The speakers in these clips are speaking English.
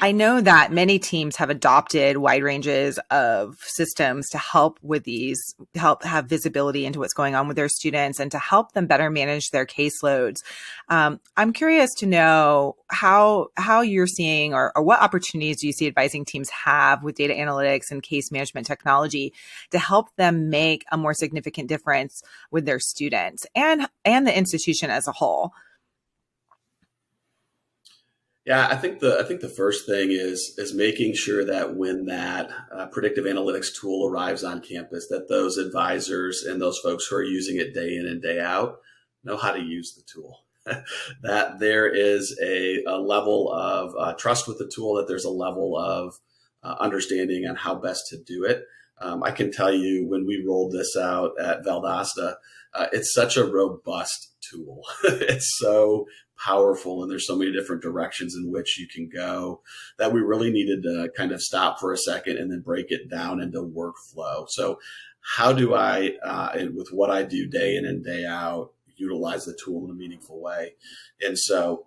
I know that many teams have adopted wide ranges of systems to help with these, to help have visibility into what's going on with their students and to help them better manage their caseloads. I'm curious to know how you're seeing or what opportunities do you see advising teams have with data analytics and case management technology to help them make a more significant difference with their students and the institution as a whole? Yeah, I think the first thing is making sure that when that predictive analytics tool arrives on campus, that those advisors and those folks who are using it day in and day out know how to use the tool. That there is a level of trust with the tool, that there's a level of understanding on how best to do it. I can tell you when we rolled this out at Valdosta, it's such a robust tool. It's so powerful, and there's so many different directions in which you can go that we really needed to kind of stop for a second and then break it down into workflow. So how do I, with what I do day in and day out, utilize the tool in a meaningful way? And so,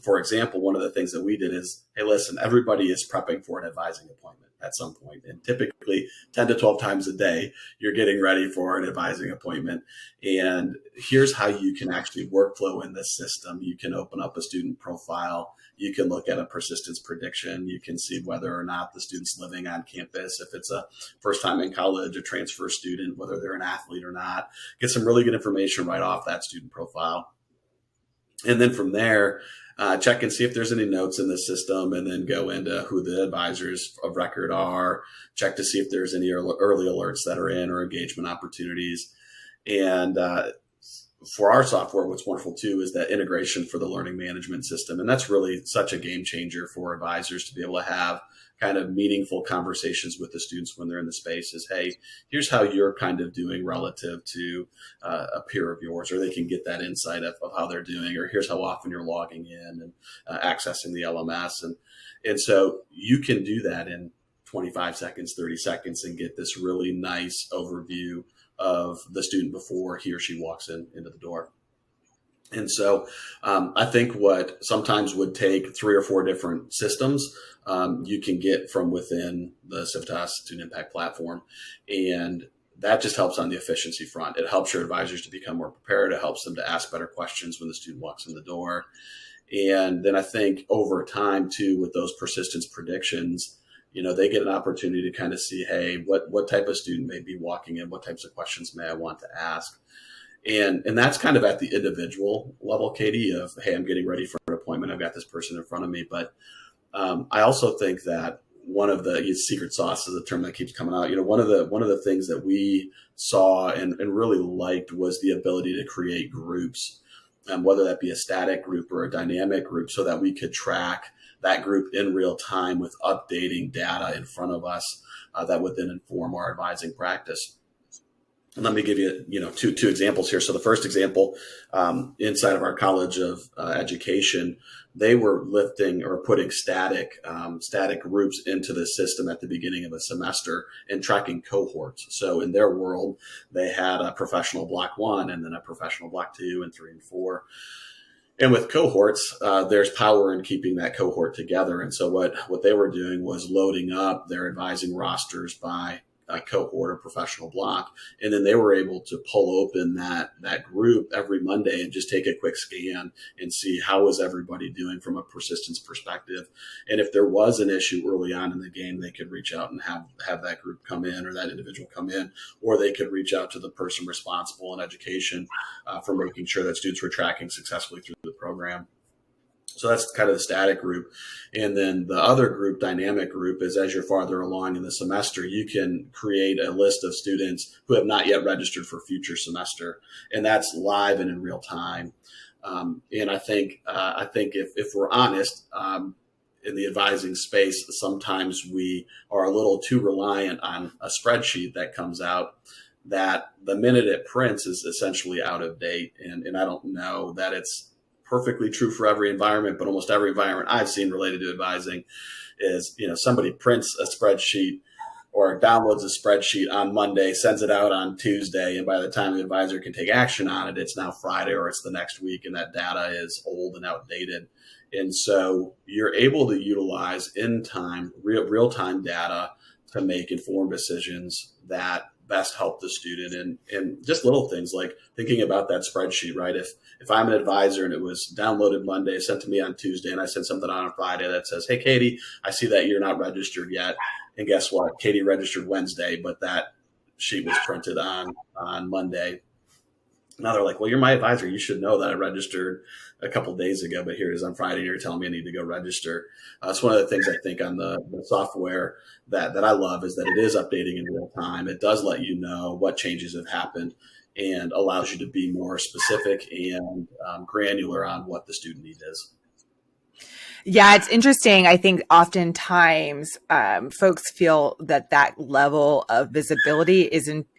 for example, one of the things that we did is, hey, listen, everybody is prepping for an advising appointment at some point. And typically 10 to 12 times a day, you're getting ready for an advising appointment. And here's how you can actually workflow in this system. You can open up a student profile. You can look at a persistence prediction. You can see whether or not the student's living on campus, if it's a first time in college, a transfer student, whether they're an athlete or not. Get some really good information right off that student profile. And then from there, check and see if there's any notes in the system, and then go into who the advisors of record are, check to see if there's any early alerts that are in or engagement opportunities. And for our software, what's wonderful too is that integration for the learning management system. And that's really such a game changer for advisors to be able to have kind of meaningful conversations with the students when they're in the space is, hey, here's how you're kind of doing relative to a peer of yours, or they can get that insight of how they're doing, or here's how often you're logging in and accessing the LMS. And so you can do that in 25 seconds, 30 seconds, and get this really nice overview of the student before he or she walks into the door. And so I think what sometimes would take 3 or 4 different systems, you can get from within the Civitas Student Impact platform. And that just helps on the efficiency front. It helps your advisors to become more prepared. It helps them to ask better questions when the student walks in the door. And then I think over time too, with those persistence predictions, they get an opportunity to kind of see, hey, what type of student may be walking in? What types of questions may I want to ask? And that's kind of at the individual level, Katie, of, hey, I'm getting ready for an appointment. I've got this person in front of me. But I also think that one of the secret sauce is a term that keeps coming out. One of the things that we saw and really liked was the ability to create groups, whether that be a static group or a dynamic group, so that we could track that group in real time with updating data in front of us that would then inform our advising practice. And let me give you, two examples here. So the first example, inside of our College of Education, they were lifting or putting static groups into the system at the beginning of a semester and tracking cohorts. So in their world, they had a professional block 1 and then a professional block 2 and 3 and 4. And with cohorts, there's power in keeping that cohort together. And so what they were doing was loading up their advising rosters by a cohort or professional block. And then they were able to pull open that group every Monday and just take a quick scan and see how is everybody doing from a persistence perspective. And if there was an issue early on in the game, they could reach out and have that group come in or that individual come in, or they could reach out to the person responsible in education for making sure that students were tracking successfully through the program. So that's kind of the static group. And then the other group, dynamic group, is as you're farther along in the semester, you can create a list of students who have not yet registered for future semester. And that's live and in real time. And I think if we're honest, in the advising space, sometimes we are a little too reliant on a spreadsheet that comes out that the minute it prints is essentially out of date. And I don't know that it's perfectly true for every environment, but almost every environment I've seen related to advising is, somebody prints a spreadsheet or downloads a spreadsheet on Monday, sends it out on Tuesday, and by the time the advisor can take action on it, it's now Friday or it's the next week, and that data is old and outdated. And so you're able to utilize in time, real-time data to make informed decisions that best help the student, and just little things like thinking about that spreadsheet, right? If I'm an advisor and it was downloaded Monday, sent to me on Tuesday, and I sent something on Friday that says, hey, Katie, I see that you're not registered yet. And guess what? Katie registered Wednesday, but that sheet was printed on Monday. Now they're like, well, you're my advisor. You should know that I registered a couple of days ago, but here it is on Friday. And you're telling me I need to go register. It's one of the things I think on the software that I love is that it is updating in real time. It does let you know what changes have happened and allows you to be more specific and granular on what the student need is. Yeah, it's interesting. I think oftentimes folks feel that level of visibility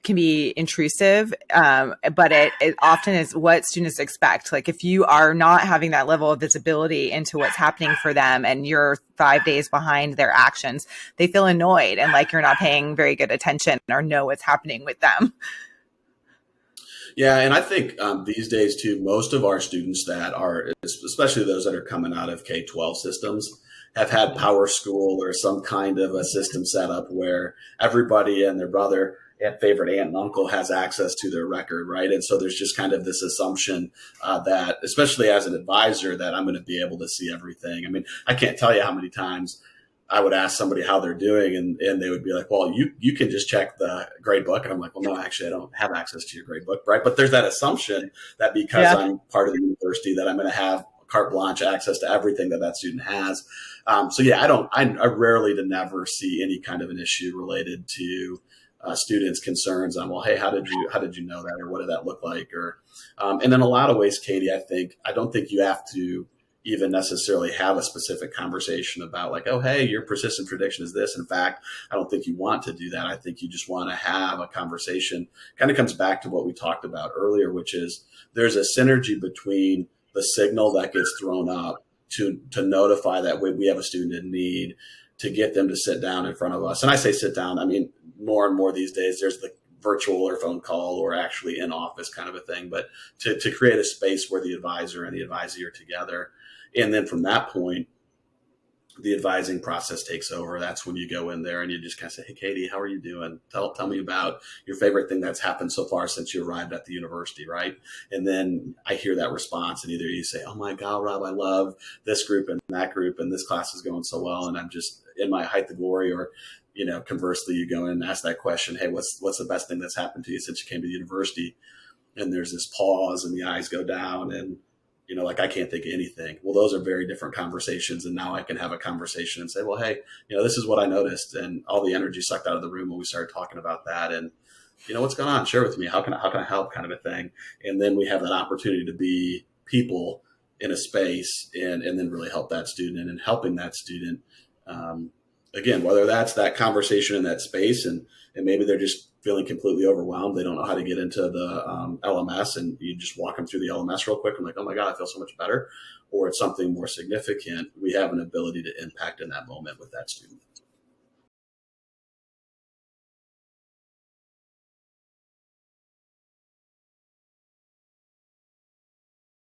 can be intrusive, but it often is what students expect. Like if you are not having that level of visibility into what's happening for them and you're 5 days behind their actions, they feel annoyed and like you're not paying very good attention or know what's happening with them. Yeah, and I think these days too, most of our students that are, especially those that are coming out of K-12 systems, have had Power School or some kind of a system set up where everybody and their brother and favorite aunt and uncle has access to their record, right? And so there's just kind of this assumption that, especially as an advisor, that I'm going to be able to see everything. I mean, I can't tell you how many times I would ask somebody how they're doing, and they would be like, well, you can just check the grade book. And I'm like, well, no, actually, I don't have access to your grade book, right? But there's that assumption that because I'm part of the university that I'm going to have carte blanche access to everything that student has. So yeah, I rarely to never see any kind of an issue related to students' concerns on, well, hey, how did you know that, or what did that look like? Or, and in a lot of ways, Katie, I don't think you have to even necessarily have a specific conversation about like, oh, hey, your persistent prediction is this. In fact, I don't think you want to do that. I think you just want to have a conversation. Kind of comes back to what we talked about earlier, which is there's a synergy between the signal that gets thrown up to notify that we have a student in need, to get them to sit down in front of us. And I say sit down, I mean, more and more these days, there's the virtual or phone call or actually in office kind of a thing, but to create a space where the advisor and the advisee are together. And then from that point, the advising process takes over. That's when you go in there and you just kind of say, hey, Katie, how are you doing? Tell me about your favorite thing that's happened so far since you arrived at the university, right? And then I hear that response, and either you say, oh my God, Rob, I love this group and that group, and this class is going so well, and I'm just in my height of glory. Or, conversely, you go in and ask that question, hey, what's the best thing that's happened to you since you came to the university? And there's this pause and the eyes go down, and like, I can't think of anything. Well, those are very different conversations. And now I can have a conversation and say, well, hey, this is what I noticed. And all the energy sucked out of the room when we started talking about that. And, what's going on? Share with me. How can I help, kind of a thing? And then we have that opportunity to be people in a space and then really help that student, and helping that student. Again, whether that's that conversation in that space and maybe they're just feeling completely overwhelmed. They don't know how to get into the LMS, and you just walk them through the LMS real quick. I'm like, oh my God, I feel so much better. Or it's something more significant. We have an ability to impact in that moment with that student.